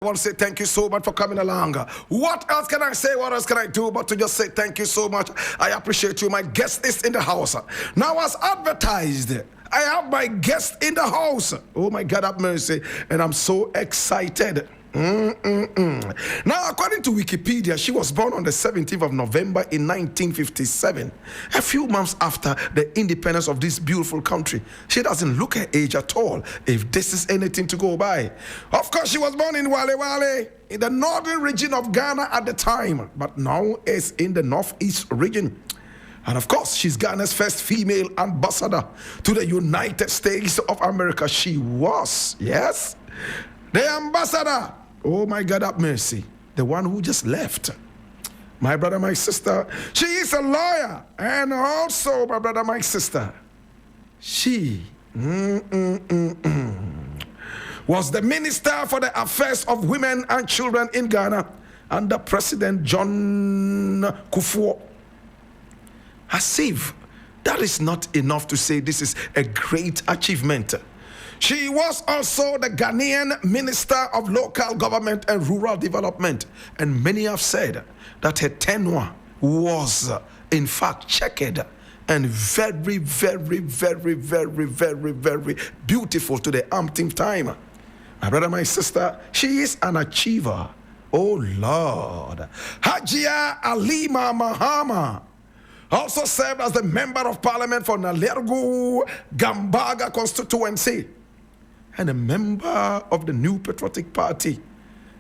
I want to say thank you so much for coming along. What else can I say? What else can I do but to just say thank you so much? I appreciate you. My guest is in the house. Now, as advertised, I have my guest in the house. Oh my God, have mercy. And I'm so excited. Now, according to Wikipedia, she was born on the 17th of November in 1957, a few months after the independence of this beautiful country. She doesn't look her age at all, if this is anything to go by. Of course, she was born in Wale Wale, in the northern region of Ghana at the time, but now is in the northeast region. And of course, she's Ghana's first female ambassador to the United States of America. She was, yes, the ambassador. Oh my God, have mercy. The one who just left. My brother, my sister, she is a lawyer. And also, my brother, my sister, she was the Minister for the Affairs of Women and Children in Ghana under President John Kufuor. As if that is not enough to say this is a great achievement. She was also the Ghanaian Minister of Local Government and Rural Development. And many have said that her tenure was, in fact, checkered and very, very, very, very, very, very beautiful to the umpteenth time. My brother, my sister, she is an achiever. Oh, Lord. Hajia Alima Mahama also served as the Member of Parliament for Nalergu Gambaga constituency and a member of the New Patriotic Party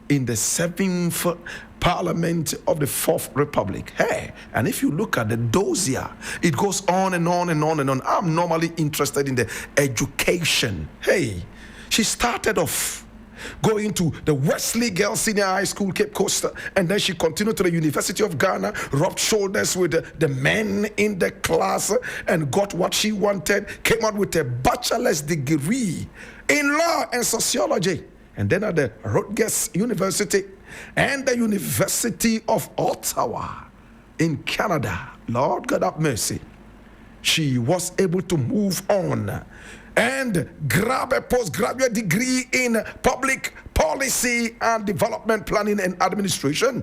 in the 7th Parliament of the 4th Republic. Hey, and if you look at the dossier, it goes on and on and on and on. I'm normally interested in the education. Hey, she started off going to the Wesley Girls Senior High School, Cape Coast, and then she continued to the University of Ghana, rubbed shoulders with the men in the class, and got what she wanted, came out with a bachelor's degree in law and sociology, and then at the Rutgers University and the University of Ottawa in Canada. Lord God have mercy. She was able to move on and grab a postgraduate degree in public policy and development planning and administration.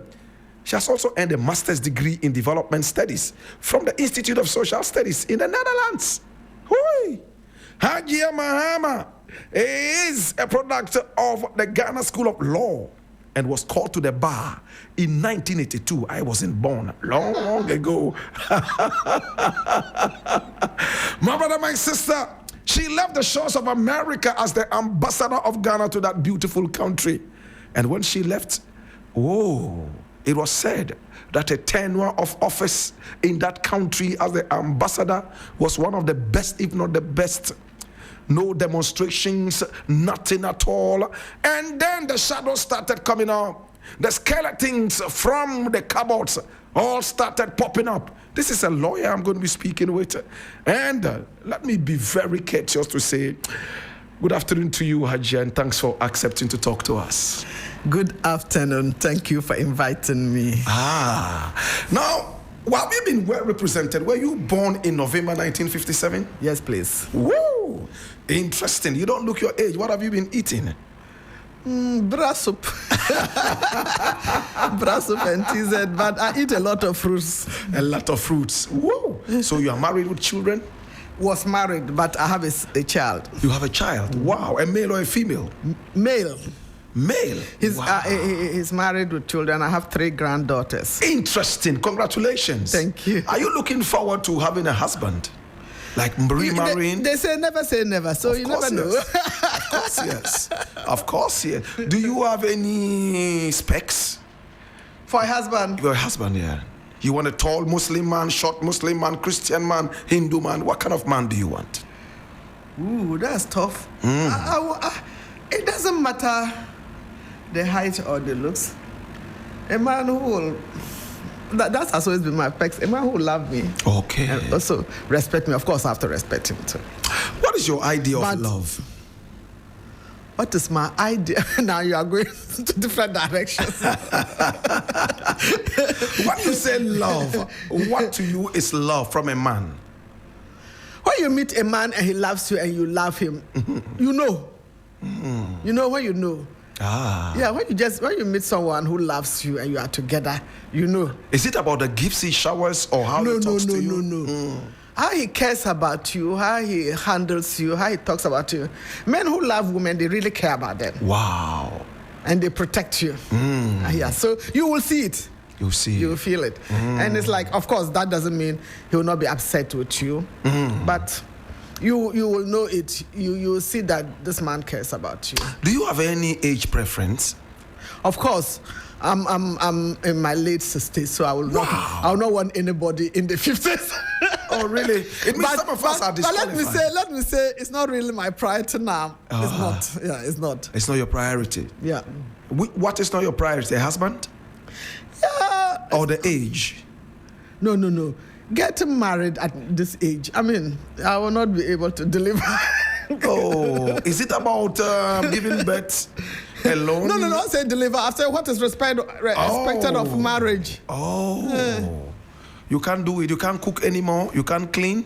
She has also earned a master's degree in development studies from the Institute of Social Studies in the Netherlands. Hui! Hajia Mahama is a product of the Ghana School of Law and was called to the bar in 1982. I wasn't born, long ago. My brother, my sister, she left the shores of America as the ambassador of Ghana to that beautiful country. And when she left, it was said that a tenure of office in that country as the ambassador was one of the best, if not the best. No demonstrations, nothing at all. And then the shadows started coming out. The skeletons from the cupboards all started popping up. This is a lawyer I'm going to be speaking with. And let me be very courteous to say, good afternoon to you, Hajia, and thanks for accepting to talk to us. Good afternoon. Thank you for inviting me. Now, have you been well represented? Were you born in November 1957? Yes, please. Woo! Interesting. You don't look your age. What have you been eating? Brass soup. Brass soup and TZ, but I eat a lot of fruits. A lot of fruits. Whoa. So you are married with children? Was married, but I have a child. You have a child? Wow. A male or a female? Male. Male? He's married with children. I have 3 granddaughters. Interesting. Congratulations. Thank you. Are you looking forward to having a husband? Like remarrying? They say never, so you never know. Of course, yes. Of course, yes. Do you have any specs? For a husband? Your husband, yeah. You want a tall Muslim man, short Muslim man, Christian man, Hindu man? What kind of man do you want? Ooh, that's tough. It doesn't matter the height or the looks. A man who will... That has always been my pecs. A man who will love me. Okay. And also respect me. Of course, I have to respect him too. What is your idea of love? What is my idea? Now you are going to different directions. When you say love, what to you is love from a man? When you meet a man and he loves you and you love him, you know. You know when you know. Yeah, when you meet someone who loves you and you are together, you know. Is it about the gifts he showers or how he talks to you? No. How he cares about you, how he handles you, how he talks about you. Men who love women, they really care about them. Wow. And they protect you. Yeah, so you will see it. You'll see. You'll feel it. And it's like, of course, that doesn't mean he will not be upset with you, but you will know it. You will see that this man cares about you. Do you have any age preference? Of course. I'm in my late 60s, so I will not want anybody in the 50s. Oh, really? It means some of us are disqualified. But let me say, it's not really my priority now. It's not. Yeah, it's not. It's not your priority. Yeah. What is not your priority? A husband? Yeah. Or the age? No. Getting married at this age, I mean, I will not be able to deliver. Oh, is it about giving birth alone? No, I say deliver. I say what is expected of marriage. Oh. You can't do it. You can't cook anymore. You can't clean.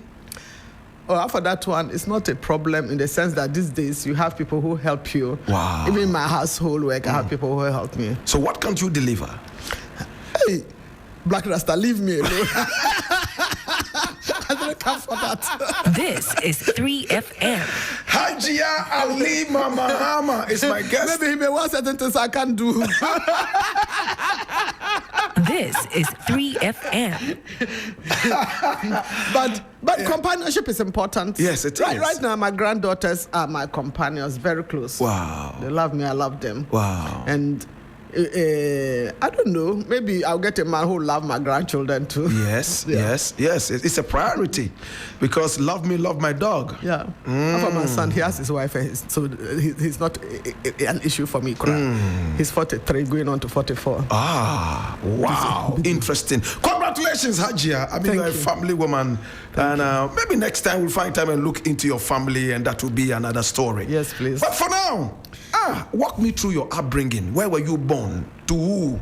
Oh, for that one, it's not a problem in the sense that these days you have people who help you. Wow. Even in my household work, I have people who help me. So what can't you deliver? Hey, Black Rasta, leave me alone. I don't come for that. This is 3FM. Hajia Alima Mahama is my guest. Maybe he may want certain things I can't do. This is 3FM. But companionship is important. Yes, it is. Right now, my granddaughters are my companions, very close. Wow. They love me, I love them. Wow. And I don't know, maybe I'll get a man who will love my grandchildren too. Yes. It's a priority because love me, love my dog. Yeah. For my son, he has his wife, so he's not an issue for me. He's 43, going on to 44. Ah, wow. Interesting. Congratulations, Hajia. I mean, you're a family woman. And maybe next time we'll find time and look into your family, and that will be another story. Yes, please. But for now, walk me through your upbringing. Where were you born? To who?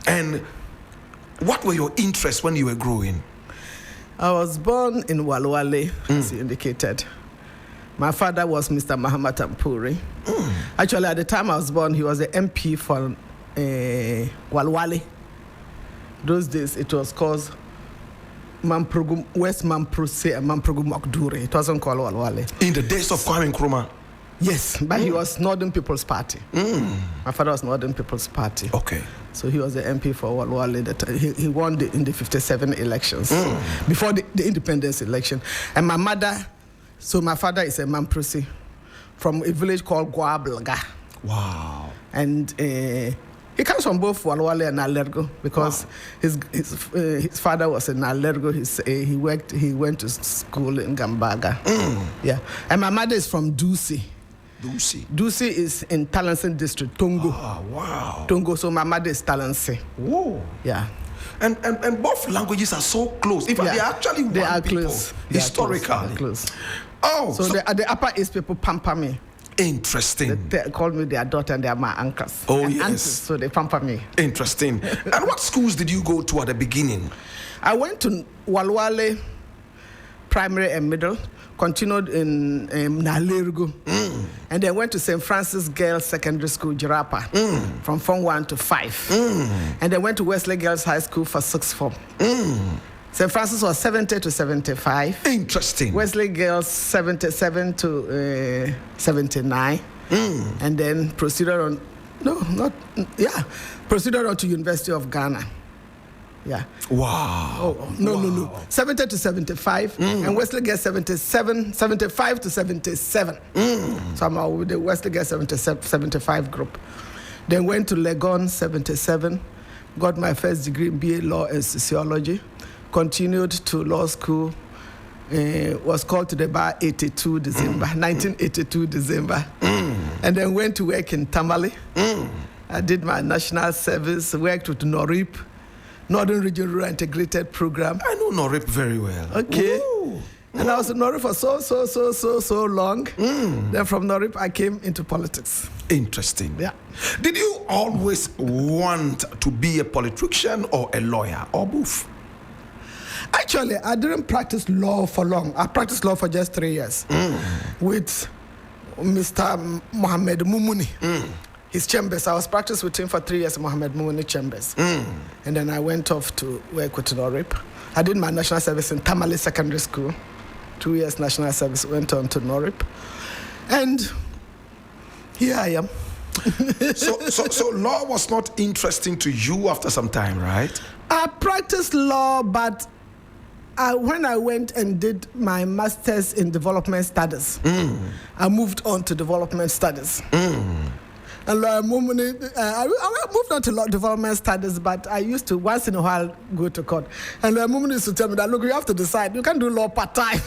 And what were your interests when you were growing? I was born in Walwale, as you indicated. My father was Mr. Mahama Tampuri. Actually, at the time I was born, he was the MP for Walwale. Those days, it was called West Mamprose and Mamprogu Makdure. It wasn't called Walwale. In the days of Kwame Nkrumah? Yes, but he was Northern People's Party. My father was Northern People's Party. Okay. So he was the MP for Walwale. He won in the 57 elections, before the independence election. And my father is a Mamprose from a village called Ablakwa. Wow. And he comes from both Walwale and Alergo because his father was in Alergo. He went to school in Gambaga. Yeah. And my mother is from Dusi. Dusi is in Talansin district, Tongo. Oh, wow. Tongo, so my mother is Talansin. Whoa. Yeah. And both languages are so close. In fact, they are actually one people. Close. Historically. They are close. Oh. So the Upper East people pamper me. Interesting. They call me their daughter and they are my uncles. Oh, and yes. aunties, so they pamper me. Interesting. And what schools did you go to at the beginning? I went to Walwale Primary and Middle, continued in Nalergo, and then went to St. Francis Girls Secondary School, Jirapa, from Form 1 to 5. And then went to Wesley Girls High School for 6th form. St. Francis was 70 to 75. Interesting. Wesley Girls 77 to 79. And then proceeded on, proceeded on to University of Ghana. Yeah. Wow. Oh, no. 70 to 75. And Wesley Girls 75 to 77. So I'm with the Wesley Girls 75 group. Then went to Legon 77. Got my first degree in BA Law and Sociology. Continued to law school. Was called to the bar 82 December, 1982 December. And then went to work in Tamale. I did my national service, worked with NORIP, Northern Region Rural Integrated Program. I know NORIP very well. Okay. Ooh. And I was in NORIP for so long. Then from NORIP, I came into politics. Interesting. Yeah. Did you always want to be a politician or a lawyer or both? Actually, I didn't practice law for long. I practiced law for just 3 years with Mr. Mohammed Mumuni. his chambers. I was practicing with him for 3 years in Mohammed Mumuni chambers. And then I went off to work with Norip. I did my national service in Tamale Secondary School. 2 years national service, went on to Norip. And here I am. So law was not interesting to you after some time, right? I practiced law, but when I went and did my master's in development studies, I moved on to development studies. And I moved on to law development studies, but I used to once in a while go to court. And the woman used to tell me that, look, you have to decide. You can't do law part-time.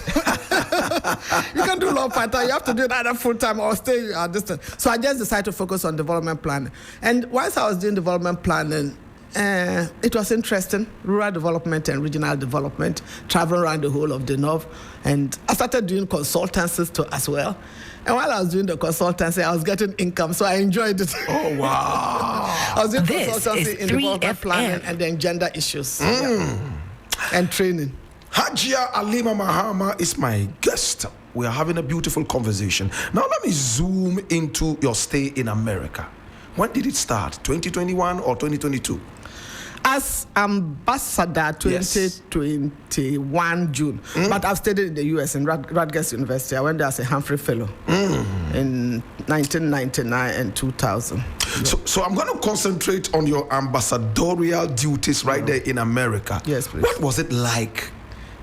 You can't do law part-time. You have to do it either full-time or stay distant. So I just decided to focus on development planning. And once I was doing development planning, it was interesting, rural development and regional development, traveling around the whole of the North. And I started doing consultancies too as well. And while I was doing the consultancy, I was getting income, so I enjoyed it. Oh, wow. I was doing This consultancy is in development 3FM. planning and then gender issues and training. Hajia Alima Mahama is my guest. We are having a beautiful conversation. Now let me zoom into your stay in America. When did it start? 2021 or 2022? As ambassador, 2021 June. But I've studied in the U.S. in Rutgers University. I went there as a Humphrey Fellow in 1999 and 2000. So I'm going to concentrate on your ambassadorial duties right there in America. Yes, please. What was it like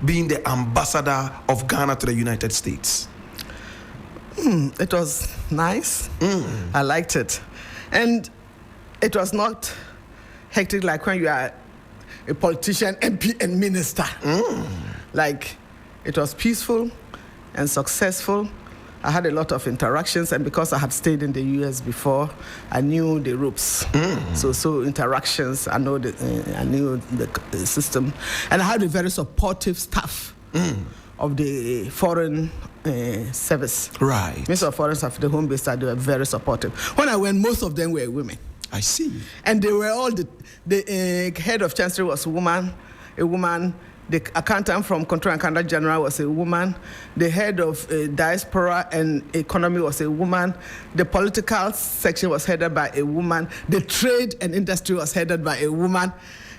being the ambassador of Ghana to the United States? It was nice. I liked it. And it was not hectic like when you are a politician, MP, and minister. Like, it was peaceful and successful. I had a lot of interactions, and because I had stayed in the U.S. before, I knew the ropes. So interactions, I knew the system, and I had a very supportive staff of the foreign service. Right. Minister of Foreign Affairs, the home base, they were very supportive. When I went, most of them were women. I see. And they were all the head of chancellery was a woman. The accountant from Control and Conduct General was a woman. The head of diaspora and economy was a woman. The political section was headed by a woman. The trade and industry was headed by a woman.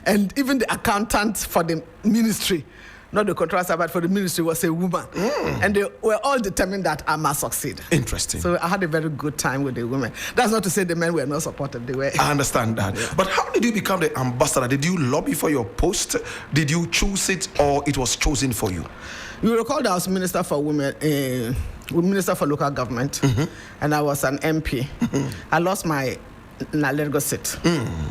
And even the accountant for the ministry, not the contractor, but for the ministry, was a woman. And they were all determined that I must succeed. Interesting. So I had a very good time with the women. That's not to say the men were not supportive. They were. I understand that. Yeah. But how did you become the ambassador? Did you lobby for your post? Did you choose it, or it was chosen for you? You recall that I was Minister for Women, Minister for Local Government, and I was an MP. I lost my Nalergo seat.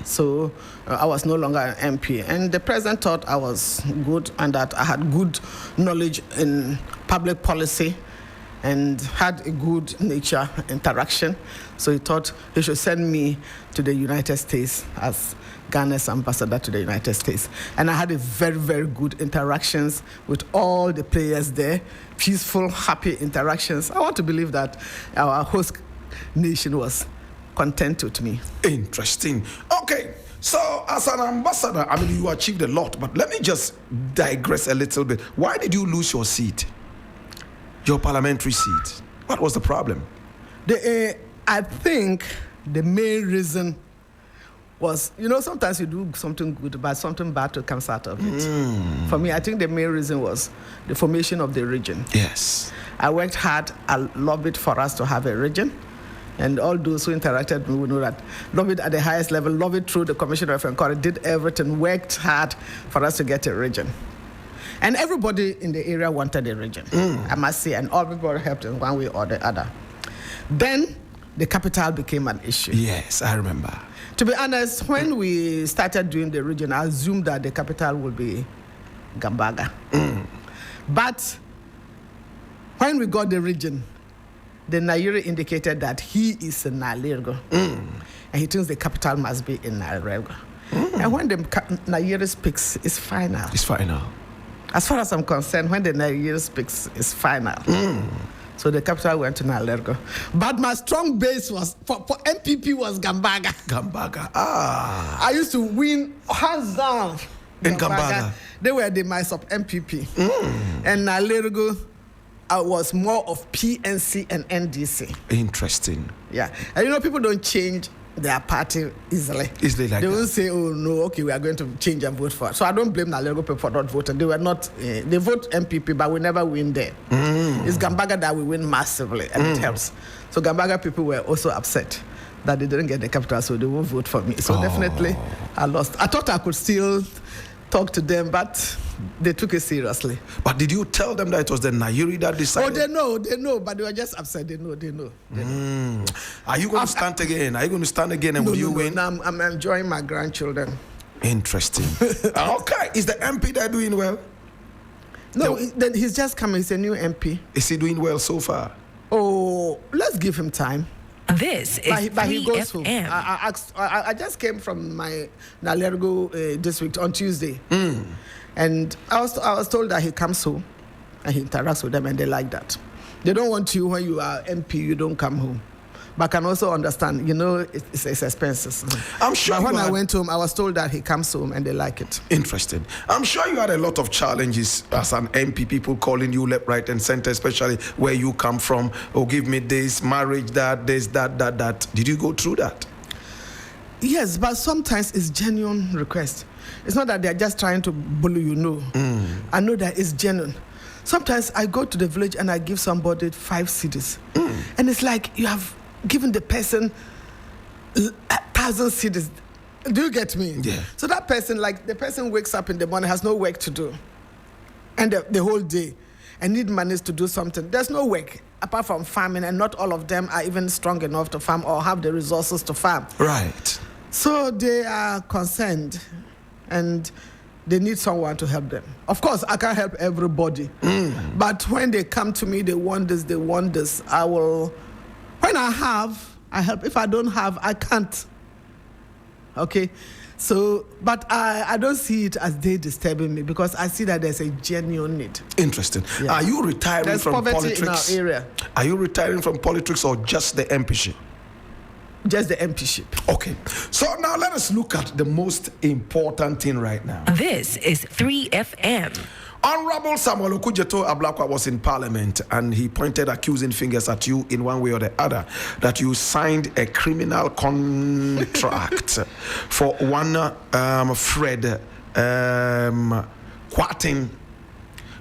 So I was no longer an MP. And the president thought I was good and that I had good knowledge in public policy and had a good nature interaction. So he thought he should send me to the United States as Ghana's ambassador to the United States. And I had a very, very good interactions with all the players there, peaceful, happy interactions. I want to believe that our host nation was content with me. Interesting. Okay, so as an ambassador, I mean, you achieved a lot, but let me just digress a little bit. Why did you lose your seat, your parliamentary seat? What was the problem? I think the main reason was, sometimes you do something good, but something bad comes out of it. For me, I think the main reason was the formation of the region. Yes. I worked hard. I lobbied for us to have a region. And all those who interacted with me will know that lobbied at the highest level, lobbied through the Commission of Inquiry, did everything, worked hard for us to get a region. And everybody in the area wanted a region, I must say, and all people helped in one way or the other. Then the capital became an issue. Yes, I remember. To be honest, when we started doing the region, I assumed that the capital would be Gambaga. But when we got the region, the Nairi indicated that he is in Nalergo, and he thinks the capital must be in Nalergo. And when the Nairi speaks, it's final. It's final. As far as I'm concerned, when the Nairi speaks, it's final. So the capital went to Nalergo. But my strong base was, for MPP, was Gambaga. Gambaga. Ah. I used to win hands down. In Gambaga. They were the mice of MPP. And Nalergo, I was more of PNC and NDC. Interesting. Yeah. And people don't change their party easily. Easily like they that. won't say, oh no, okay, we are going to change and vote for it. So I don't blame Nalego people for not voting. They were not, they vote MPP, but we never win there. It's Gambaga that we win massively, and it helps. So Gambaga people were also upset that they didn't get the capital, so they won't vote for me. So definitely I lost. I thought I could still talk to them, but they took it seriously. But did you tell them that it was the Nayiri that decided? Oh, they know, but they were just upset. They know. Are you going to stand again? Are you going to stand again and will you win? No, I'm enjoying my grandchildren. Interesting. Okay. Is the MP there doing well? No, then he's just coming. He's a new MP. Is he doing well so far? Oh, let's give him time. This is But he goes home. 3FM. I just came from my Nalergo district on Tuesday. And I was told that he comes home and he interacts with them, and they like that. They don't want you when you are MP, you don't come home. But I can also understand, it's expenses. I'm sure. But when I went home, I was told that he comes home and they like it. Interesting. I'm sure you had a lot of challenges as an MP, people calling you left, right, and center, especially where you come from. Oh, give me this, marriage, that, this, that. Did you go through that? Yes, but sometimes it's genuine request. It's not that they're just trying to bully you, I know that it's genuine. Sometimes I go to the village and I give somebody 5 cedis. And it's like you have given the person 1,000 cedis. Do you get me? Yeah. So that person, like the person wakes up in the morning, has no work to do. And the whole day, and need money to do something. There's no work apart from farming, and not all of them are even strong enough to farm or have the resources to farm. Right. So they are concerned and they need someone to help them. Of course, I can't help everybody. But when they come to me, they want this. I will, when I have, I help. If I don't have, I can't. Okay? So, but I don't see it as they disturbing me because I see that there's a genuine need. Interesting. Yeah. Are you retiring There's from poverty politics? in our area. Are you retiring from politics or just the MPship? Just the MPship. Okay. So now let us look at the most important thing right now. This is 3FM. Honorable Samuel Okudzeto Ablakwa was in Parliament and he pointed accusing fingers at you in one way or the other that you signed a criminal contract for one Fred Kwarteng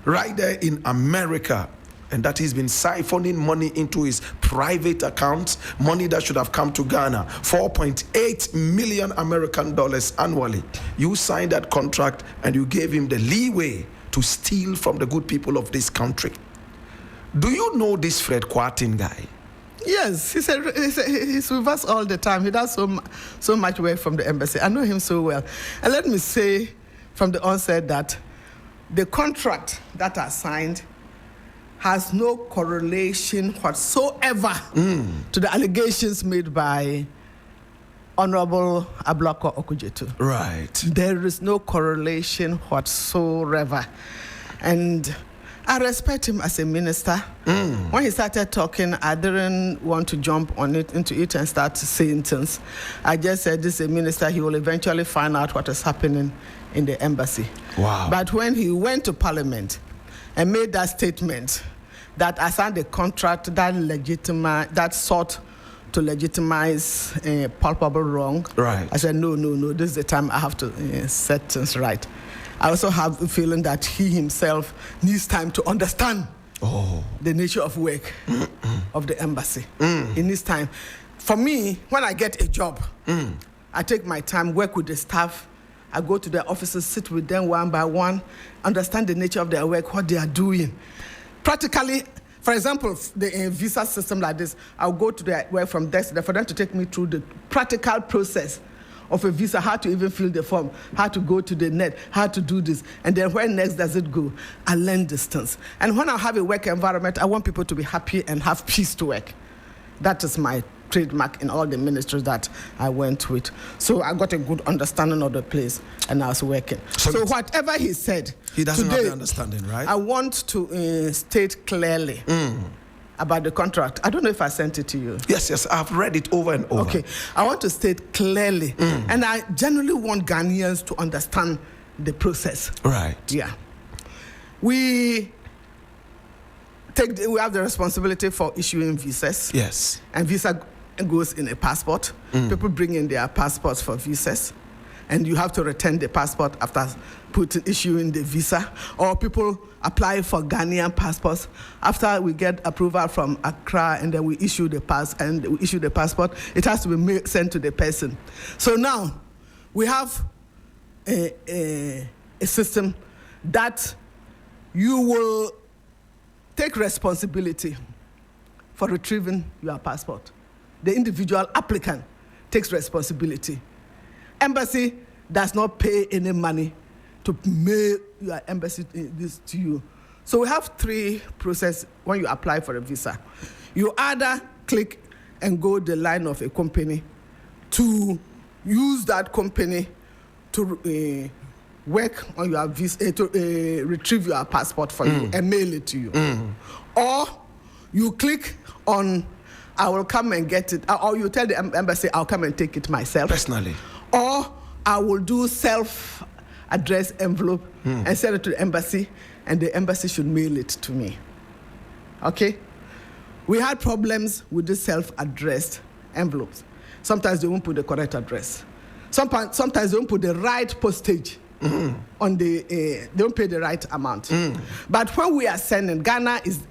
right there in America, and that he's been siphoning money into his private accounts, money that should have come to Ghana, 4.8 million American dollars annually. You signed that contract and you gave him the leeway to steal from the good people of this country. Do you know this Fred Kwarteng guy? Yes, he's with us all the time. He does so much work from the embassy. I know him so well. And let me say from the onset that the contract that I signed has no correlation whatsoever to the allegations made by Honorable Ablakwa Okudzeto. Right. There is no correlation whatsoever. And I respect him as a minister. When he started talking, I didn't want to jump into it and start saying things. I just said, this is a minister, he will eventually find out what is happening in the embassy. Wow. But when he went to Parliament and made that statement that I signed a contract that sought to legitimize palpable wrong. Right. I said, no, this is the time I have to set things right. I also have the feeling that he himself needs time to understand the nature of work of the embassy. He needs time. For me, when I get a job, I take my time, work with the staff. I go to their offices, sit with them one by one, understand the nature of their work, what they are doing. Practically, for example, the visa system like this, I'll go to their work from desk for them to take me through the practical process of a visa, how to even fill the form, how to go to the net, how to do this, and then where next does it go? I learn distance. And when I have a work environment, I want people to be happy and have peace to work. That is my trademark in all the ministries that I went with. So I got a good understanding of the place and I was working. So whatever he said, he doesn't today, have the understanding, right? I want to state clearly about the contract. I don't know if I sent it to you. Yes, I've read it over and over. Okay, I want to state clearly, and I generally want Ghanaians to understand the process. Right. Yeah. We have the responsibility for issuing visas. Yes. And visa goes in a passport. People bring in their passports for visas, and you have to return the passport after issuing the visa. Or people apply for Ghanaian passports after we get approval from Accra, and then we issue the passport. It has to be sent to the person. So now we have a system that you will take responsibility for retrieving your passport. The individual applicant takes responsibility. Embassy does not pay any money to mail your embassy this to you. So we have 3 processes when you apply for a visa. You either click and go the line of a company to use that company to work on your visa, to retrieve your passport for you and mail it to you. Or you click on, I will come and get it, or you tell the embassy, I'll come and take it myself. Personally. Or I will do self-address envelope and send it to the embassy, and the embassy should mail it to me. Okay? We had problems with the self-addressed envelopes. Sometimes they won't put the correct address. Sometimes they won't put the right postage on the, they don't pay the right amount. But when we are sending,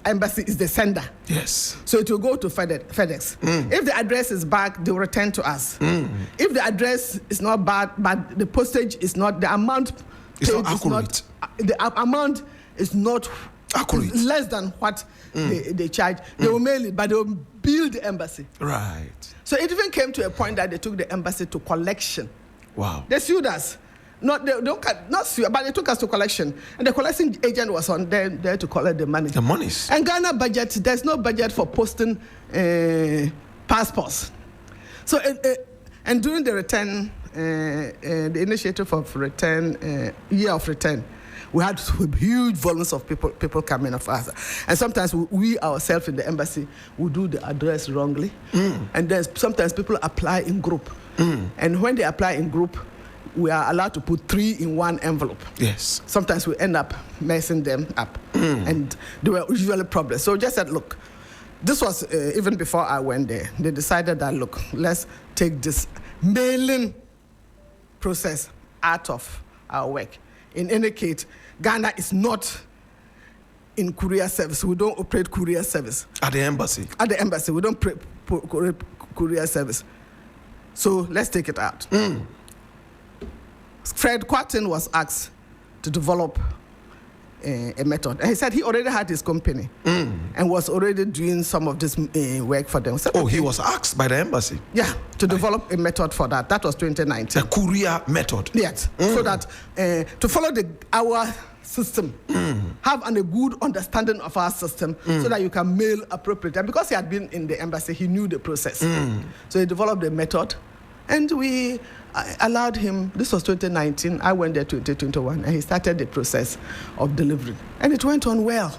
embassy is the sender. Yes. So it will go to FedEx. If the address is back, they will return to us. If the address is not bad, but the postage is not, the amount it's not accurate. The amount is not accurate. It's less than what they charge. They will mail it, but they will bill the embassy. Right. So it even came to a point that they took the embassy to collection. Wow. They sued us. Not sue, but they took us to collection. And the collection agent was on there to collect the money. The monies. And Ghana budget, there's no budget for posting passports. So, and during the return, the initiative of return, year of return, we had huge volumes of people coming of us. And sometimes we ourselves in the embassy will do the address wrongly. And then sometimes people apply in group. And when they apply in group, we are allowed to put 3 in one envelope. Yes. Sometimes we end up messing them up. And there were usually problems. So just said, look, this was even before I went there. They decided that, look, let's take this mailing process out of our work. In any case, Ghana is not in courier service. We don't operate courier service. At the embassy? At the embassy. We don't operate courier service. So let's take it out. Fred Quatin was asked to develop a method. And he said he already had his company and was already doing some of this work for them. So, he was asked by the embassy? Yeah, to develop a method for that. That was 2019. The courier method? Yes. So that to follow our system, have a good understanding of our system so that you can mail appropriately. And because he had been in the embassy, he knew the process. So he developed a method, and we allowed him. This was 2019. I went there 2021, and he started the process of delivery. And it went on well.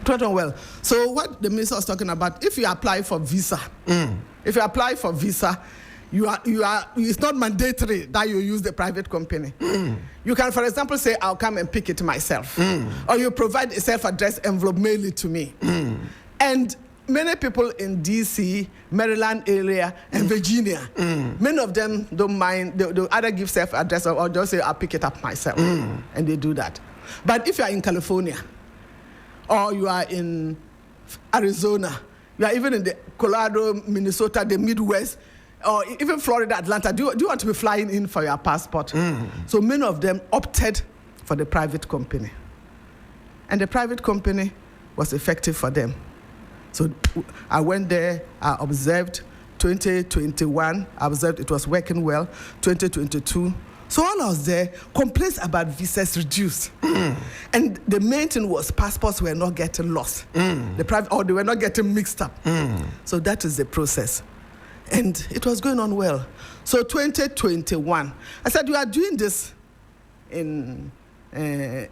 It went on well. So what the minister was talking about, if you apply for visa, it's not mandatory that you use the private company. You can, for example, say, I'll come and pick it myself. Or you provide a self-addressed envelope, mail it to me. And many people in D.C., Maryland area, and Virginia, many of them don't mind. They'll either give self-address or just say, I'll pick it up myself. And they do that. But if you are in California, or you are in Arizona, you are even in the Colorado, Minnesota, the Midwest, or even Florida, Atlanta, do you want to be flying in for your passport? So many of them opted for the private company. And the private company was effective for them. So I went there, I observed 2021, I observed it was working well, 2022. So while I was there, complaints about visas reduced. And the main thing was passports were not getting lost. Or they were not getting mixed up. So that is the process. And it was going on well. So 2021, I said, you are doing this in, you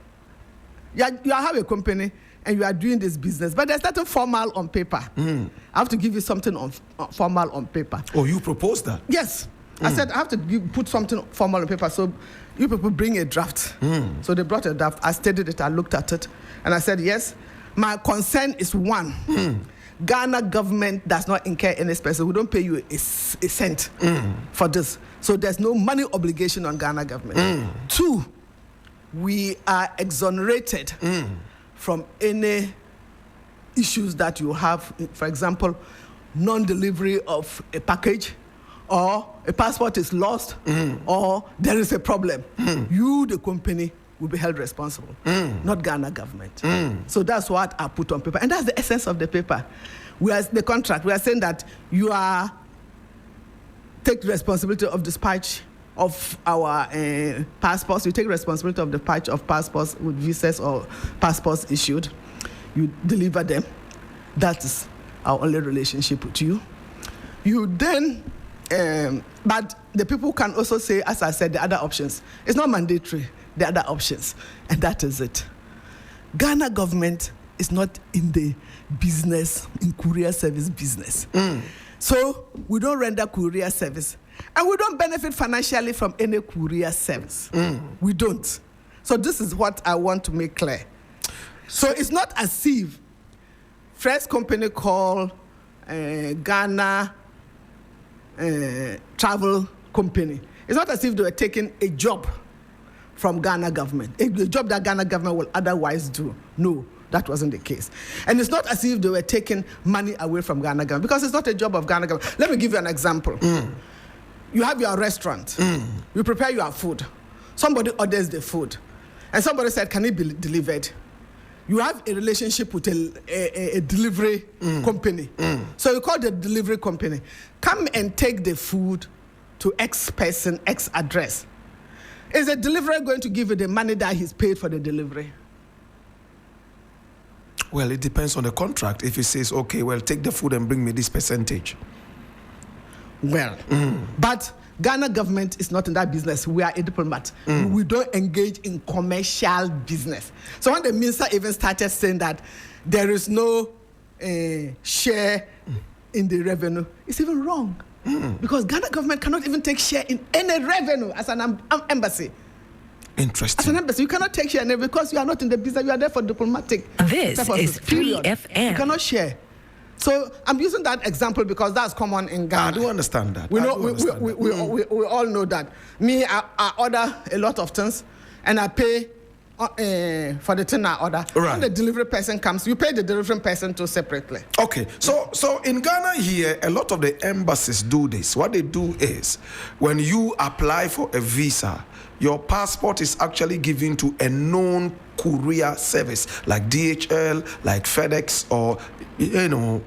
have a company and you are doing this business, but there's nothing formal on paper. I have to give you something formal on paper. Oh, you proposed that? Yes. I said, I have to put something formal on paper, so you people bring a draft. So they brought a draft. I studied it, I looked at it, and I said, yes, my concern is one, Ghana government does not incur any expenses. We don't pay you a cent for this. So there's no money obligation on Ghana government. 2, we are exonerated from any issues that you have. For example, non-delivery of a package, or a passport is lost, or there is a problem. You, the company, will be held responsible, not Ghana government. So that's what I put on paper. And that's the essence of the paper. The contract, we are saying that you are take responsibility of dispatch of our passports. You take responsibility of the dispatch of passports with visas or passports issued. You deliver them. That is our only relationship with you. You then, but the people can also say, as I said, the other options. It's not mandatory, the other options. And that is it. Ghana government is not in the business, in courier service business. So we don't render courier service. And we don't benefit financially from any courier service. We don't. So this is what I want to make clear. So it's not as if first company called Ghana Travel Company. It's not as if they were taking a job from Ghana government, a job that Ghana government will otherwise do. No, that wasn't the case. And it's not as if they were taking money away from Ghana government, because it's not a job of Ghana government. Let me give you an example. You have your restaurant. You prepare your food. Somebody orders the food. And somebody said, can it be delivered? You have a relationship with a delivery company. So you call the delivery company. Come and take the food to X person, X address. Is the deliverer going to give you the money that he's paid for the delivery? Well, it depends on the contract. If he says, okay, well, take the food and bring me this percentage. Well, but Ghana government is not in that business. We are a diplomat. We don't engage in commercial business. So when the minister even started saying that there is no share in the revenue, it's even wrong. Because Ghana government cannot even take share in any revenue as an embassy. Interesting. As an embassy, you cannot take share in it because you are not in the business. You are there for diplomatic This purposes, is period. 3FM. You cannot share. So I'm using that example because that's common in Ghana. I do understand that. We know, we all know that. Me, I order a lot of things, and I pay for the thing I order. Right. When the delivery person comes, you pay the delivery person too separately. Okay, so in Ghana here, a lot of the embassies do this. What they do is, when you apply for a visa, your passport is actually given to a known courier service like DHL, like FedEx, or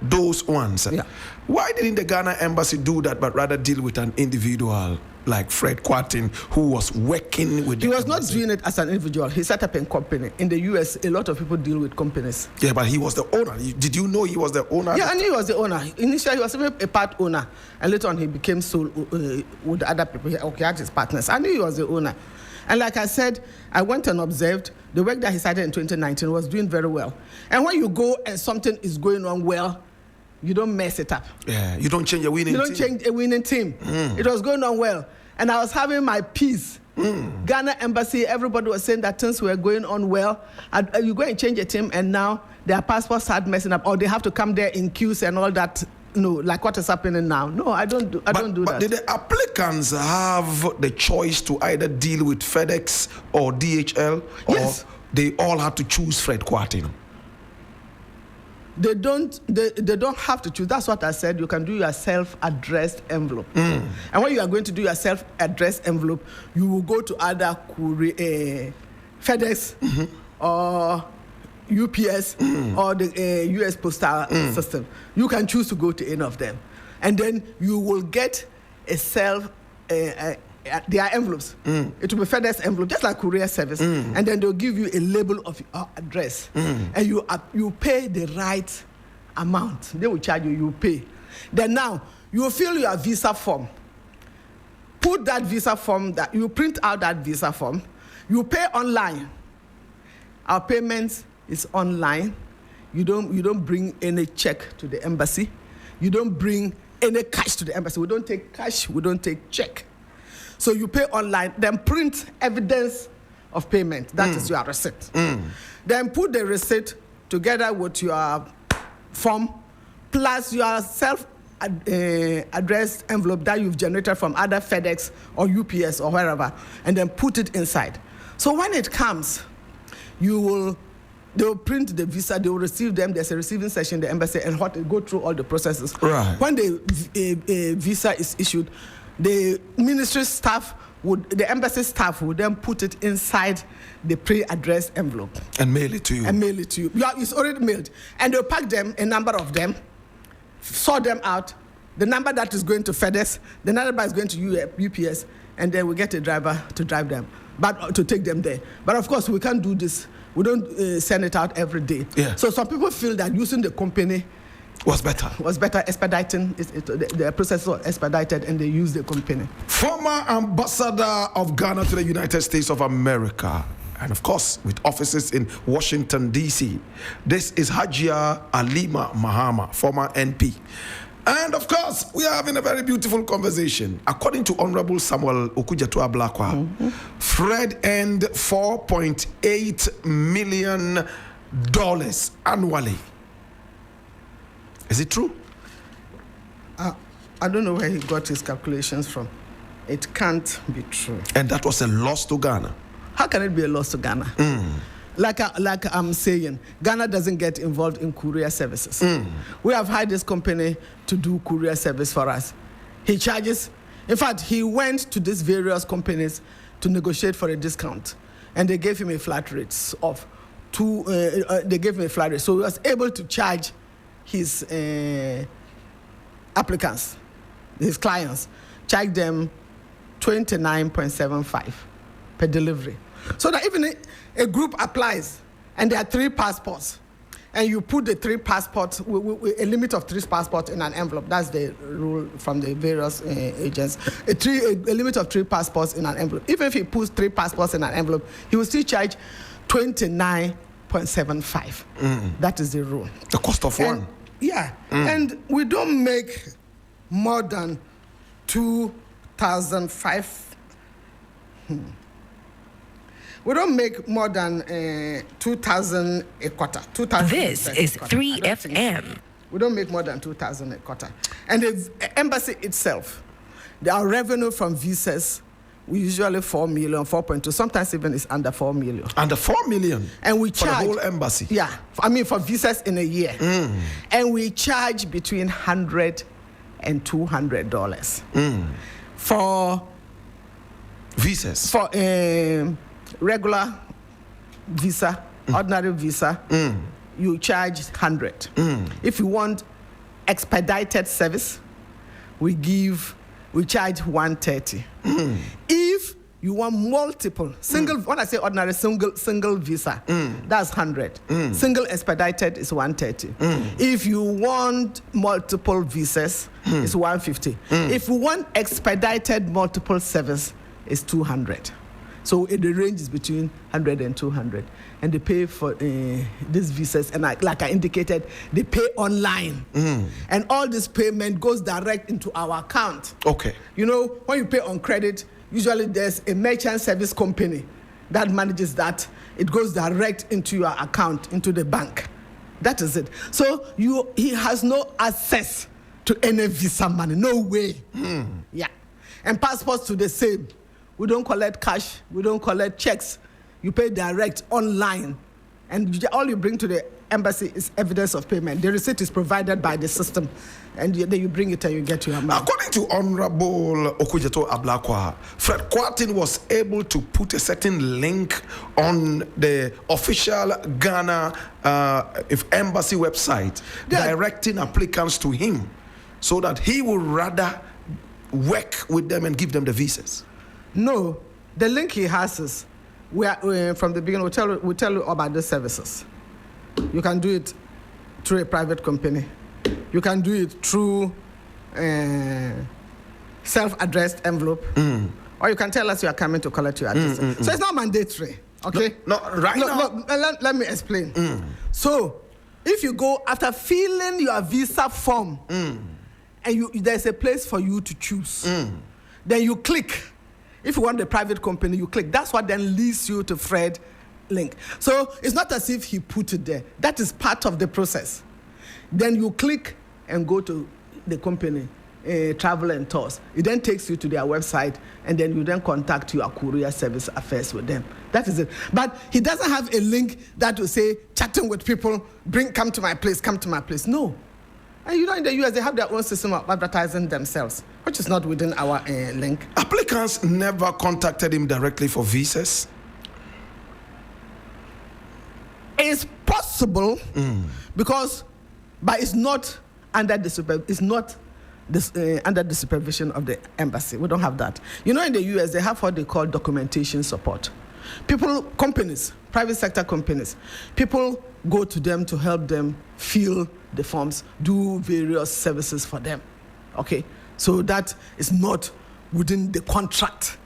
those ones. Yeah. Why didn't the Ghana embassy do that, but rather deal with an individual like Fred Quartin, who was working with the He was not embassy? doing it as an individual. He set up a company. In the US, a lot of people deal with companies. Yeah, but he was the owner. Did you know he was the owner? Yeah, I knew he was the owner. Initially, he was even a part owner. And later on, he became sole with the other people. He had his partners. I knew he was the owner. And like I said, I went and observed the work that he started in 2019 was doing very well. And when you go and something is going on well, you don't mess it up. Yeah, you don't change a winning team. You don't change a winning team. It was going on well. And I was having my peace. Ghana embassy, everybody was saying that things were going on well. And you go and change a team, and now their passports start messing up, or they have to come there in queues and all that. No, like what is happening now. No, I don't do that. But did the applicants have the choice to either deal with FedEx or DHL? Yes. Or they all had to choose Fred Quartin? They don't have to choose. That's what I said. You can do your self-addressed envelope. And when you are going to do your self-addressed envelope, you will go to either FedEx or UPS or the US postal system. You can choose to go to any of them. And then you will get a their envelopes. It will be FedEx envelope, just like courier service. And then they'll give you a label of your address. And you pay the right amount. They will charge you, you pay. Then now, you fill your visa form. Put that visa form, that you print out that visa form. You pay online. Our payments is online. You don't bring any check to the embassy. You don't bring any cash to the embassy. We don't take cash. We don't take check. So you pay online, then print evidence of payment. That is your receipt. Then put the receipt together with your form, plus your self-addressed envelope that you've generated from either FedEx or UPS or wherever, and then put it inside. So when it comes, they'll print the visa, they will receive them, there's a receiving session in the embassy, and go through all the processes. Right. When the visa is issued, the ministry staff the embassy staff would then put it inside the pre-addressed envelope. And mail it to you. Yeah, it's already mailed. And they'll pack them, a number of them, sort them out. The number that is going to FedEx, the number is going to UPS, and then we get a driver to drive them, but to take them there. But of course, we can't do this. We don't send it out every day. Yeah. So some people feel that using the company was better, expediting. The process was expedited, and they use the company. Former Ambassador of Ghana to the United States of America, and of course with offices in Washington, D.C. This is Hajia Alima Mahama, former NP. And of course, we are having a very beautiful conversation. According to Honorable Samuel Okudzeto Ablakwa, Fred earned $4.8 million annually. Is it true? I don't know where he got his calculations from. It can't be true. And that was a loss to Ghana. How can it be a loss to Ghana? Like I'm saying, Ghana doesn't get involved in courier services. We have hired this company to do courier service for us. He charges. In fact, he went to these various companies to negotiate for a discount, and they gave him a flat rate of they gave him a flat rate, so he was able to charge his applicants, his clients, charge them 29.75 per delivery. So that even a group applies and there are 3 passports, and you put the 3 passports, with a limit of 3 passports in an envelope. That's the rule from the various agents. A limit of 3 passports in an envelope. Even if he puts 3 passports in an envelope, he will still charge 29.75. That is the rule. The cost of one. Yeah. And we don't make more than 2,005. We don't make more than 2,000 a quarter. 2,000. This is 3FM. We don't make more than 2,000 a quarter. And the embassy itself, our revenue from visas, we usually 4 million, 4.2. Sometimes even it's under 4 million. Under 4 million? And we charge for the whole embassy? Yeah. I mean, for visas in a year. And we charge between $100 and $200 for visas. For regular visa, ordinary visa, you charge 100. If you want expedited service, we charge 130. If you want multiple single, when I say ordinary single visa, that's 100. Single expedited is 130. If you want multiple visas, it's 150. If you want expedited multiple service, it's 200. So the range is between 100 and 200. And they pay for these visas, and like I indicated, they pay online. And all this payment goes direct into our account. Okay. You know, when you pay on credit, usually there's a merchant service company that manages that. It goes direct into your account, into the bank. That is it. So he has no access to any visa money. No way. Yeah. And passports to the same. We don't collect cash. We don't collect checks. You pay direct online. And all you bring to the embassy is evidence of payment. The receipt is provided by the system. And then you bring it and you get your amount. According to Honorable Okudzeto Ablakwa, Fred Kwarteng was able to put a certain link on the official Ghana embassy website, directing applicants to him so that he would rather work with them and give them the visas. No, the link he has is, from the beginning, we'll tell you about the services. You can do it through a private company. You can do it through self-addressed envelope. Or you can tell us you are coming to collect your address. So it's not mandatory, okay? Let me explain. So if you go after filling your visa form, and there's a place for you to choose, then you click. If you want the private company, you click. That's what then leads you to Fred link. So it's not as if he put it there. That is part of the process. Then you click and go to the company, Travel and Tours. It then takes you to their website, and then you then contact your courier service affairs with them. That is it. But he doesn't have a link that will say, chatting with people, come to my place. No. And in the US, they have their own system of advertising themselves, which is not within our link. Applicants never contacted him directly for visas? It's possible, but it's not under the under the supervision of the embassy. We don't have that. In the US, they have what they call documentation support. Companies, private sector companies, people go to them to help them fill the forms, do various services for them. Okay? So that is not within the contract.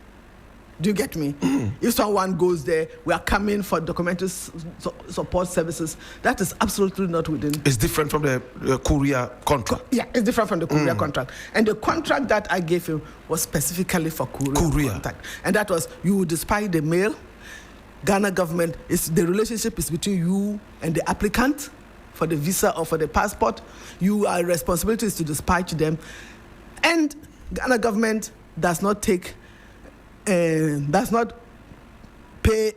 Do you get me? If someone goes there, we are coming for documentary support services. That is absolutely not within. It's different from the courier contract. Yeah, it's different from the courier contract. And the contract that I gave him was specifically for courier contact. And that was, you would dispatch the mail. Ghana government, the relationship is between you and the applicant for the visa or for the passport. Your responsibility is to dispatch them. And Ghana government does not pay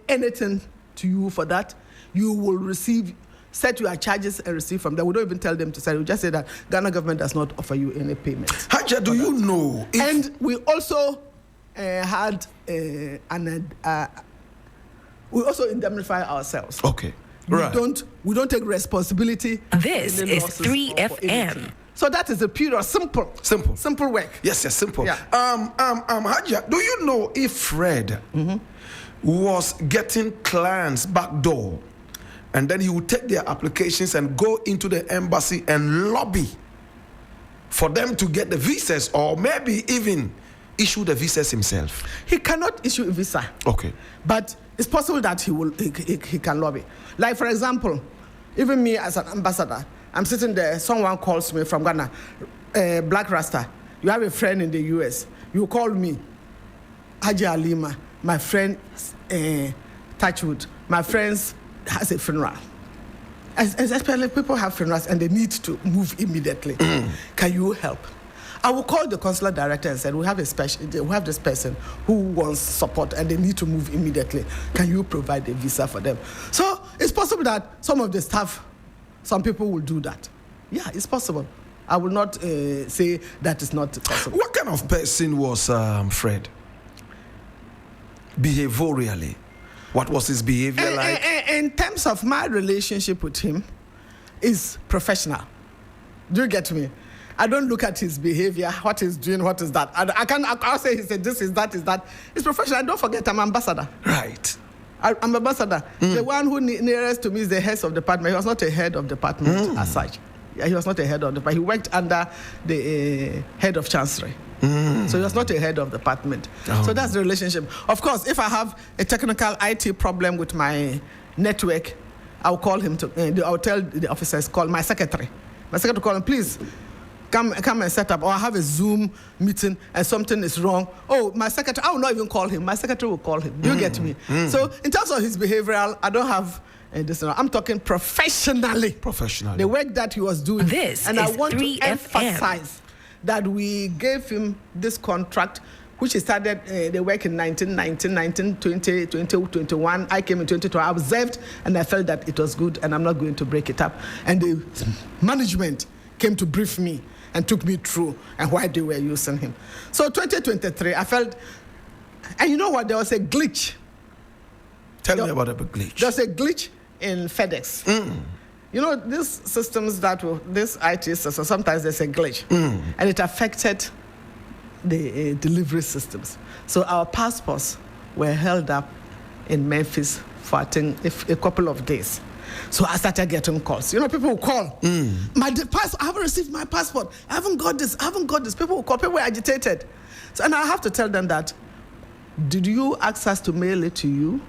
anything to you for that. You will set your charges and receive from them. We don't even tell them to send. We just say that Ghana government does not offer you any payment. Hajia, do you know? And we also we also indemnify ourselves. Okay. We don't take responsibility. This is 3FM. So that is a pure simple work. Yes, simple. Yeah. Hajia, do you know if Fred was getting clients back door, and then he would take their applications and go into the embassy and lobby for them to get the visas, or maybe even issue the visas himself? He cannot issue a visa. Okay. But it's possible that he can lobby. Like, for example, even me as an ambassador, I'm sitting there, someone calls me from Ghana, Black Rasta, you have a friend in the US, you call me, Hajia Alima, my friend, Touchwood, my friend has a funeral. Especially people have funerals and they need to move immediately. Can you help? I will call the consular director and say, we have this person who wants support and they need to move immediately. Can you provide a visa for them? So it's possible that some of the staff, some people will do that. Yeah, it's possible. I will not say that is not possible. What kind of person was Fred? Behaviorally, what was his behavior like? In terms of my relationship with him, is professional. Do you get me? I don't look at his behavior, what he's doing, what is that. I'll say he said this is that. It's professional. Don't forget, I'm ambassador. Right. I'm ambassador. The one who nearest to me is the head of department. He was not a head of department as such. Yeah, he was not a head of department. He worked under the head of chancellery. So he was not a head of department. So that's the relationship. Of course, if I have a technical IT problem with my network, I'll call him I'll tell the officers, call my secretary. My secretary call him, please come and set up. Or I have a Zoom meeting and something is wrong. Oh, my secretary, I will not even call him. My secretary will call him. Do you get me? So in terms of his behavioral, I don't have this. I'm talking professionally. Professionally. The work that he was doing. This and is I want 3FM. to emphasize that we gave him this contract, which he started the work in 1920, 2021. I came in 2020. I observed and I felt that it was good and I'm not going to break it up. And the management came to brief me and took me through and why they were using him. So 2023, I felt, and you know what? There was a glitch. Tell me about the glitch. There's a glitch in FedEx. You know, these systems this IT system, sometimes there's a glitch. And it affected the delivery systems. So our passports were held up in Memphis for I think a couple of days. So I started getting calls. You know, people will call. I haven't received my passport. I haven't got this. People will call. People were agitated. So, and I have to tell them that, did you ask us to mail it to you?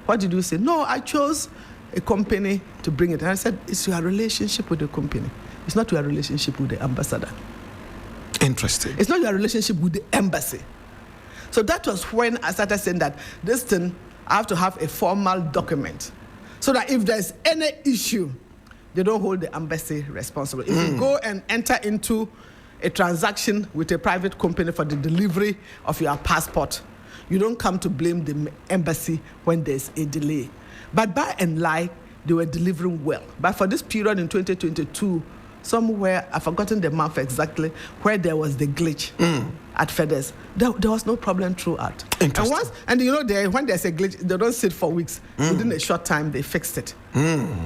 What did you say? No, I chose a company to bring it. And I said, it's your relationship with the company. It's not your relationship with the ambassador. Interesting. It's not your relationship with the embassy. So that was when I started saying that this thing, I have to have a formal document. So that if there's any issue, they don't hold the embassy responsible. If you go and enter into a transaction with a private company for the delivery of your passport, you don't come to blame the embassy when there's a delay. But by and large, they were delivering well. But for this period in 2022, somewhere, I've forgotten the month exactly, where there was the glitch at FedEx, there was no problem throughout. And you know, when there's a glitch, they don't sit for weeks. Within a short time, they fixed it.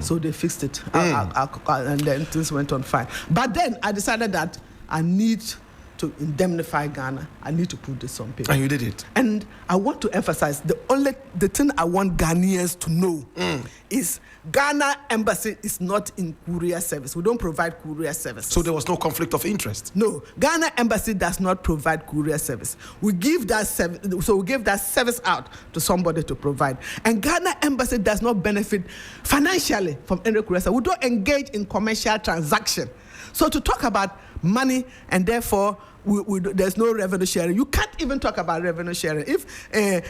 So they fixed it. And then things went on fine. But then I decided that I need to indemnify Ghana. I need to put this on paper. And you did it. And I want to emphasize, the thing I want Ghanaians to know is Ghana embassy is not in courier service. We don't provide courier service. So there was no conflict of interest? No. Ghana embassy does not provide courier service. We give that service, so we give that service out to somebody to provide. And Ghana embassy does not benefit financially from any courier service. We don't engage in commercial transaction. So to talk about money and therefore there's no revenue sharing. You can't even talk about revenue sharing. If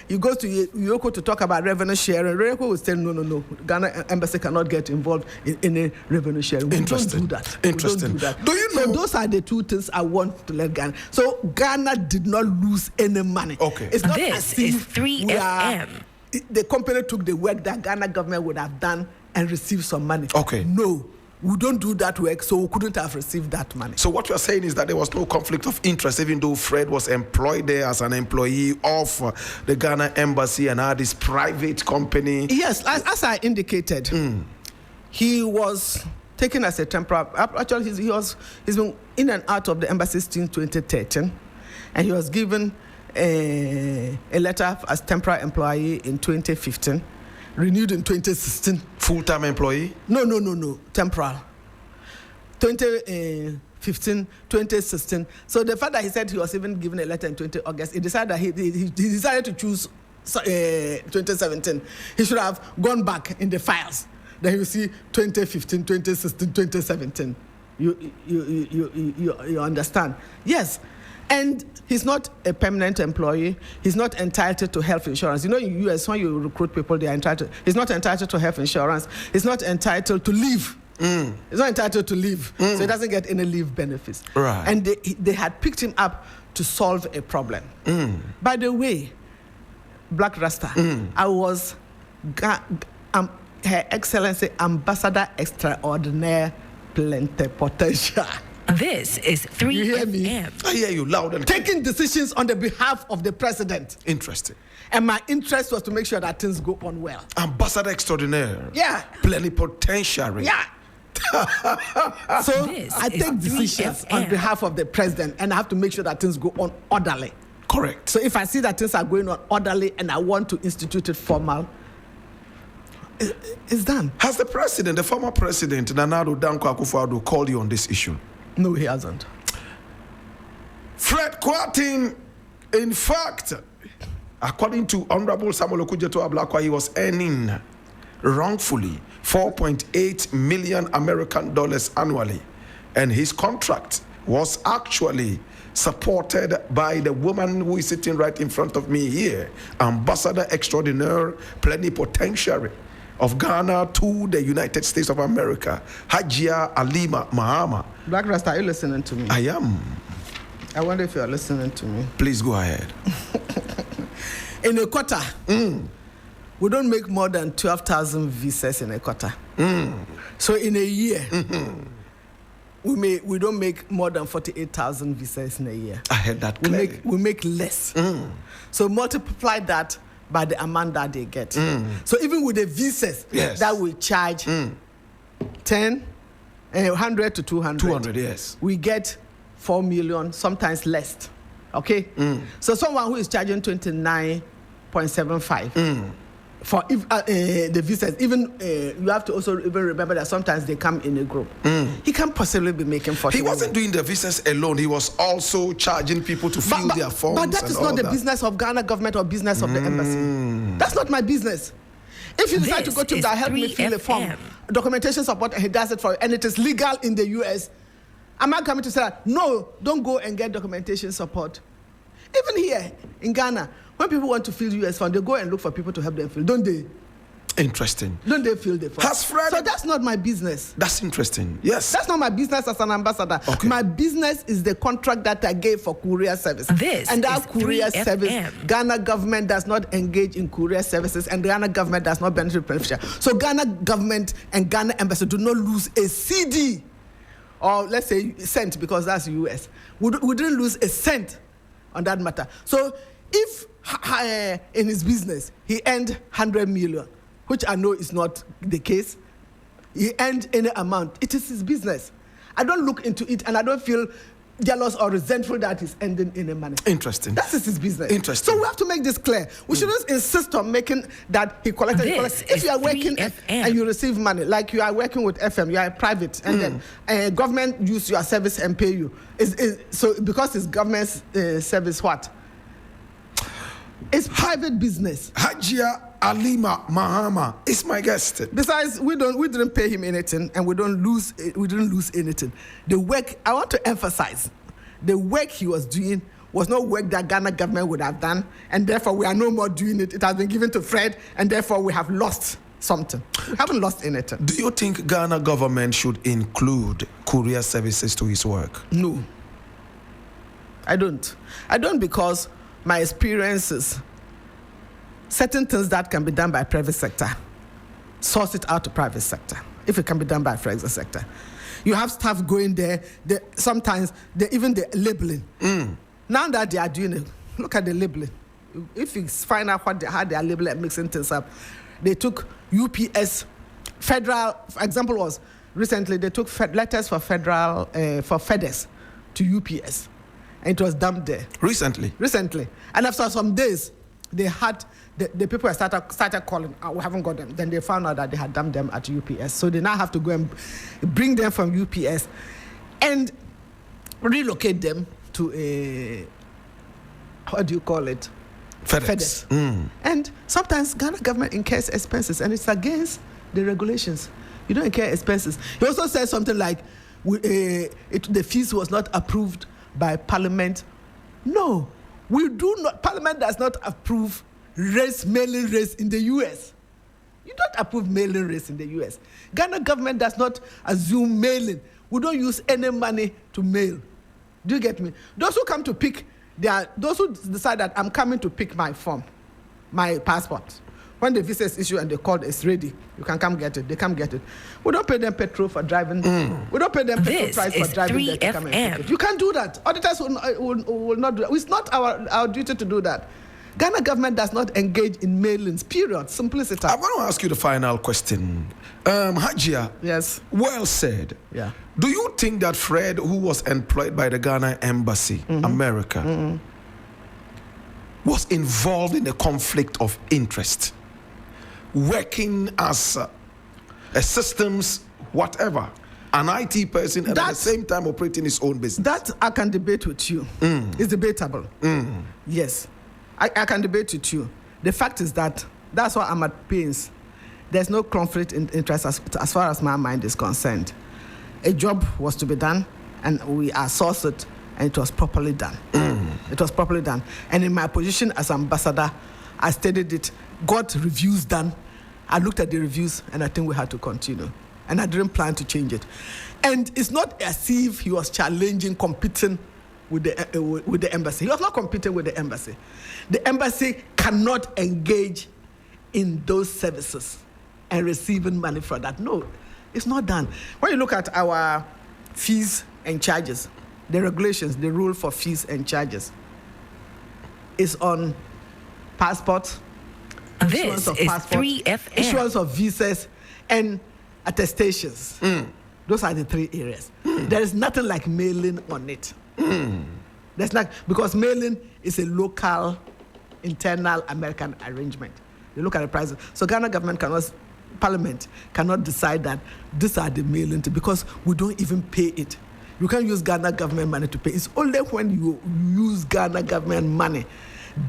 you go to Yoko to talk about revenue sharing, Yoko will say, no, Ghana embassy cannot get involved in any revenue sharing. We don't do that. Interesting. We don't do that. Do you know? So those are the two things I want to let Ghana. So Ghana did not lose any money. Okay. It's not This is 3FM. The company took the work that Ghana government would have done and received some money. Okay. No. We don't do that work, so we couldn't have received that money. So what you are saying is that there was no conflict of interest, even though Fred was employed there as an employee of the Ghana embassy and had this private company. Yes, as I indicated, he was taken as a temporary. Actually, he's been in and out of the embassy since 2013, and he was given a letter as temporary employee in 2015. Renewed in 2016. Full-time employee? No. Temporal. 2015, 2016. So the fact that he said he was even given a letter in 20 August, he decided that he decided to choose 2017. He should have gone back in the files. Then you see 2015, 2016, 2017. You understand? Yes. And he's not a permanent employee. He's not entitled to health insurance. You know, in the US, when you recruit people, they are entitled. He's not entitled to health insurance. He's not entitled to leave. He's not entitled to leave. So he doesn't get any leave benefits. Right. And they had picked him up to solve a problem. By the way, Black Rasta, I was Her Excellency Ambassador Extraordinaire Plenipotentiary. This is 3FM. You hear me? I hear you loud and clear. Taking decisions on the behalf of the president. Interesting. And my interest was to make sure that things go on well. Ambassador extraordinaire. Yeah. Plenipotentiary. Yeah. So This I is take decisions 3FM. on behalf of the president, and I have to make sure that things go on orderly. Correct. So if I see that things are going on orderly and I want to institute it formal, it's done. Has the president, the former president, Nana Addo Dankwa Akufo-Addo, called you on this issue? No, he hasn't. Fred Kwarteng, in fact, according to Honorable Samuel Okudzeto Ablakwa, he was earning wrongfully $4.8 million American dollars annually, and his contract was actually supported by the woman who is sitting right in front of me here, Ambassador Extraordinaire Plenipotentiary of Ghana to the United States of America, Hajia Alima Mahama. Black Rasta, are you listening to me? I am. I wonder if you are listening to me. Please go ahead. In a quarter, we don't make more than 12,000 visas in a quarter. So in a year, we don't make more than 48,000 visas in a year. I heard that clearly. We make less. So multiply that by the amount that they get. So even with the visas that we charge 100 to 200. 200, yes. We get 4 million, sometimes less. Okay? So someone who is charging 29.75 for the visas, even you have to also even remember that sometimes they come in a group. He can't possibly be making 40. He wasn't doing the visas alone. He was also charging people to fill their forms. But that is not the business of Ghana government or business of the embassy. That's not my business. If you decide to go to that, help me fill a form, documentation support, and he does it for you, and it is legal in the US, am I coming to say that? No, don't go and get documentation support. Even here in Ghana, when people want to fill US form, they go and look for people to help them fill, don't they? Interesting. Don't they feel the force? Has Fred... So that's not my business. That's interesting. Yes. That's not my business as an ambassador. Okay. My business is the contract that I gave for courier service. This and that is courier 3FM. service, Ghana government does not engage in courier services, and Ghana government does not benefit beneficiary. So Ghana government and Ghana embassy do not lose a CD, or let's say cent, because that's US. We didn't lose a cent on that matter. So if in his business he earned 100 million, which I know is not the case, he earned any amount, it is his business. I don't look into it, and I don't feel jealous or resentful that he's earning any money. Interesting. That is his business. Interesting. So we have to make this clear. We shouldn't insist on making that he collected. If you are working 3FM. and you receive money, like you are working with FM, you are private, and then government use your service and pay you. So because it's government service, what? It's private business. Hajia Alima Mahama is my guest. Besides, we didn't pay him anything, and we didn't lose anything. The work, I want to emphasize, the work he was doing was not work that Ghana government would have done, and therefore we are no more doing it. It has been given to Fred, and therefore we have lost something. We haven't lost anything. Do you think Ghana government should include courier services to his work? No. I don't. I don't, because my experiences, certain things that can be done by private sector, source it out to private sector. If it can be done by private sector, you have staff going there. Sometimes even the labeling. Now that they are doing it, look at the labeling. If you find out how they are labeling and mixing things up, they took UPS federal. For example, was recently they took letters for federal for FedEx to UPS, and it was dumped there. Recently, and after some days, they had the people started calling. We haven't got them. Then they found out that they had dumped them at UPS. So they now have to go and bring them from UPS and relocate them to a, what do you call it? FedEx. And sometimes Ghana government incurs expenses, and it's against the regulations. You don't incur expenses. He also said something like the fees was not approved by Parliament. No, we do not. Parliament does not approve mailing rates in the US. You don't approve mailing rates in the US. Ghana government does not assume mailing. We don't use any money to mail. Do you get me? Those who come to pick, those who decide that I'm coming to pick my form, my passport. When the visa is issued and they call it's ready, you can come get it. They come get it. We don't pay them petrol for driving. We don't pay them petrol price for driving. There to come and pick it. You can't do that. Auditors will not do that. It's not our duty to do that. Ghana government does not engage in mailings, period. Simplicity. I'm going to ask you the final question. Hajia. Yes. Well said. Yeah. Do you think that Fred, who was employed by the Ghana Embassy, America, was involved in a conflict of interest? Working as a systems, whatever, an IT person, and at the same time operating his own business? That I can debate with you. It's debatable. Yes. I can debate with you. The fact is that's why I'm at pains. There's no conflict in interest as far as my mind is concerned. A job was to be done, and we sourced it, and it was properly done. It was properly done. And in my position as ambassador, I stated it, got reviews done. I looked at the reviews, and I think we had to continue. And I didn't plan to change it. And it's not as if he was competing with the embassy. He was not competing with the embassy. The embassy cannot engage in those services and receiving money for that. No, it's not done. When you look at our fees and charges, the regulations, the rule for fees and charges is on passport, This is 3FM. issuance of visas, and attestations. Those are the three areas. There is nothing like mailing on it. There's not, because mailing is a local, internal American arrangement. You look at the prices. So Ghana government Parliament cannot decide that these are the mailing, because we don't even pay it. You can't use Ghana government money to pay. It's only when you use Ghana government money,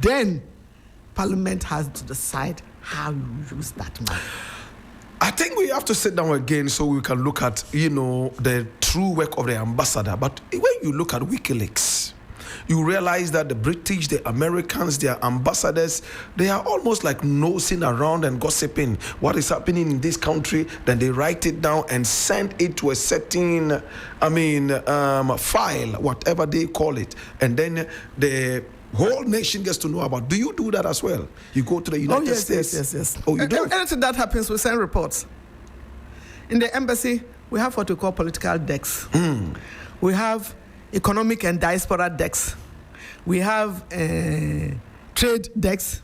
then Parliament has to decide how you use that money. I think we have to sit down again so we can look at, the true work of the ambassador. But when you look at WikiLeaks, you realize that the British, the Americans, their ambassadors, they are almost like nosing around and gossiping what is happening in this country. Then they write it down and send it to a certain, file, whatever they call it. And then the whole nation gets to know about. Do you do that as well? You go to the United States? Yes. Oh, you do? Anything that happens, we send reports. In the embassy, we have what we call political decks. We have economic and diaspora decks. We have trade decks.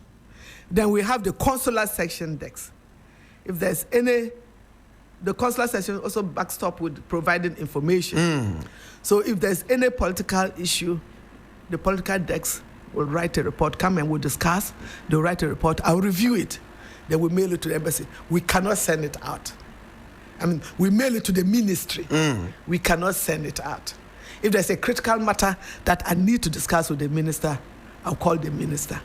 Then we have the consular section decks. If there's any, the consular section also backstop with providing information. So if there's any political issue, the political decks will write a report, come and we'll discuss. They'll write a report, I'll review it. Then we mail it to the embassy. We cannot send it out. I mean, we mail it to the ministry. We cannot send it out. If there's a critical matter that I need to discuss with the minister, I'll call the minister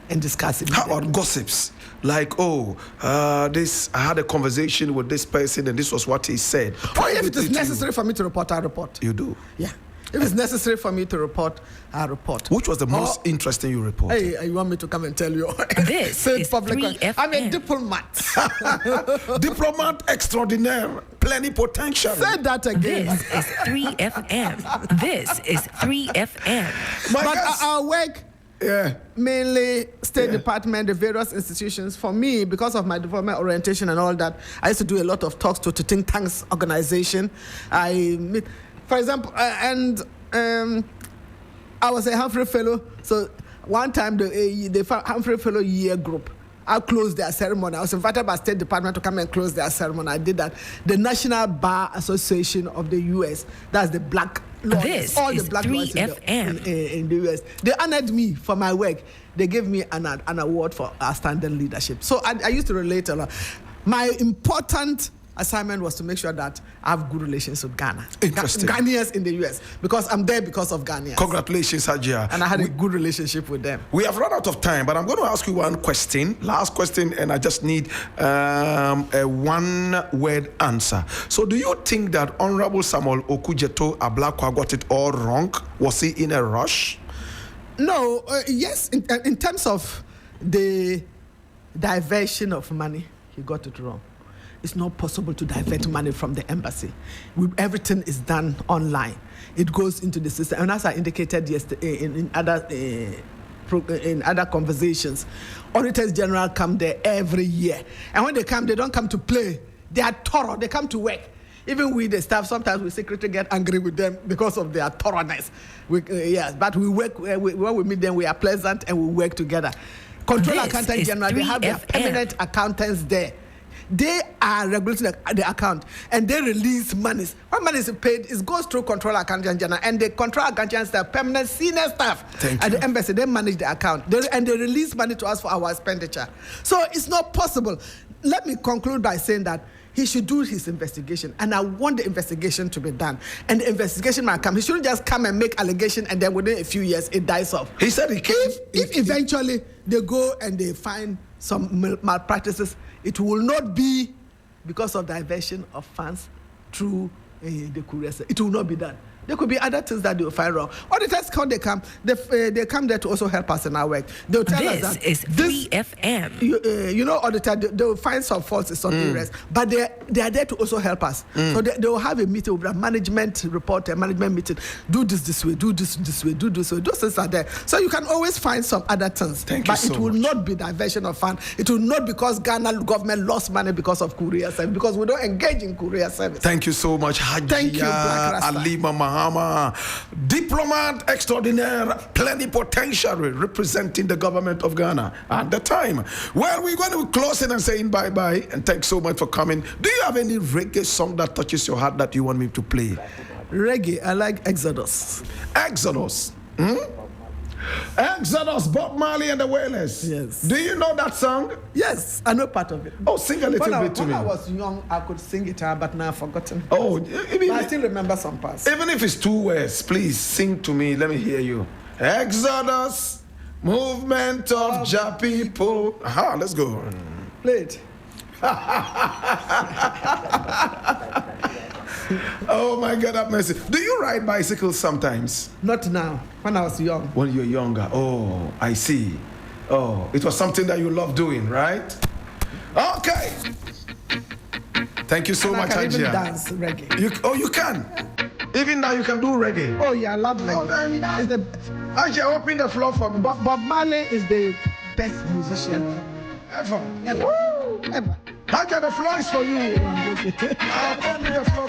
and discuss it. How about gossips? Like, I had a conversation with this person and this was what he said. Or if it is necessary for me to report, I'll report. You do? Yeah. If it's necessary for me to report, I'll report. Which was the most interesting you reported? Hey, you want me to come and tell you? This is 3FM. I'm a diplomat. Diplomat extraordinaire, plenipotentiary. Say that again. This is 3FM. This is 3FM. But our work, mainly State Department, the various institutions. For me, because of my development orientation and all that, I used to do a lot of talks to think tanks organization. For example, I was a Humphrey Fellow. So one time, the Humphrey Fellow year group, I closed their ceremony. I was invited by State Department to come and close their ceremony. I did that. The National Bar Association of the U.S., that's the black lawyers, all the black lawyers in the U.S. They honored me for my work. They gave me an award for outstanding leadership. So I used to relate a lot. My important assignment was to make sure that I have good relations with Ghana. Interesting. Ghanaians in the US, because I'm there because of Ghanaians. Congratulations, Hajia. And I had a good relationship with them. We have run out of time, but I'm going to ask you one question, last question, and I just need a one-word answer. So do you think that Honorable Samuel Okudzeto Ablakwa got it all wrong? Was he in a rush? No, yes, in terms of the diversion of money, he got it wrong. It's not possible to divert money from the embassy. Everything is done online. It goes into the system. And as I indicated yesterday in other conversations, auditors general come there every year. And when they come, they don't come to play. They are thorough. They come to work. Even we, the staff, sometimes we secretly get angry with them because of their thoroughness. But we work, when we meet them, we are pleasant and we work together. Control Accountant General, they have their permanent accountants there. They are regulating the account and they release monies. When money is paid, it goes through Control Accountant General, and the Control Accountant General, permanent senior staff at the embassy, they manage the account. They release money to us for our expenditure. So it's not possible. Let me conclude by saying that he should do his investigation, and I want the investigation to be done. And the investigation might come. He shouldn't just come and make allegation and then within a few years it dies off. He said he came. If eventually they go and they find some malpractices, it will not be because of diversion of funds through the courier. It will not be done. There could be other things that they will find wrong. Auditors, when they come, they come there to also help us in our work. They'll tell us that this is 3FM. Auditor, they will find some faults in some areas, but they are there to also help us. So they will have a meeting with a management report, a management meeting. Do this way, do this way, do this way. Those things are there. So you can always find some other things. But it will not be diversion of funds. It will not because Ghana government lost money because of courier service, because we don't engage in courier service. Thank you so much, Hajia. Thank you, Black Rasta. Alima, Mahama, diplomat extraordinaire, plenipotentiary, representing the government of Ghana at the time. Well, we're going to be closing and saying bye-bye, and thanks so much for coming. Do you have any reggae song that touches your heart that you want me to play? Reggae, I like Exodus. Exodus. Exodus, Bob Marley and the Wailers. Yes. Do you know that song? Yes, I know part of it. Oh, sing a little bit to me. When I was young, I could sing it, but now I've forgotten. Oh, but I still remember some parts. Even if it's 2 words, please sing to me. Let me hear you. Exodus, movement of Jah people. Aha, let's go. Play it. Oh my God, have mercy. Do you ride bicycles sometimes? Not now. When I was young. When you're younger. Oh, I see. Oh, it was something that you love doing, right? Okay. Thank you so And much, I can even Hajia. dance reggae. You can. Even now you can do reggae. Oh yeah, I love reggae. It's the Hajia, open the floor for me. Bob Marley is the best musician Ever. ever. Ever. Hajia, the floor is for you. I'll open the floor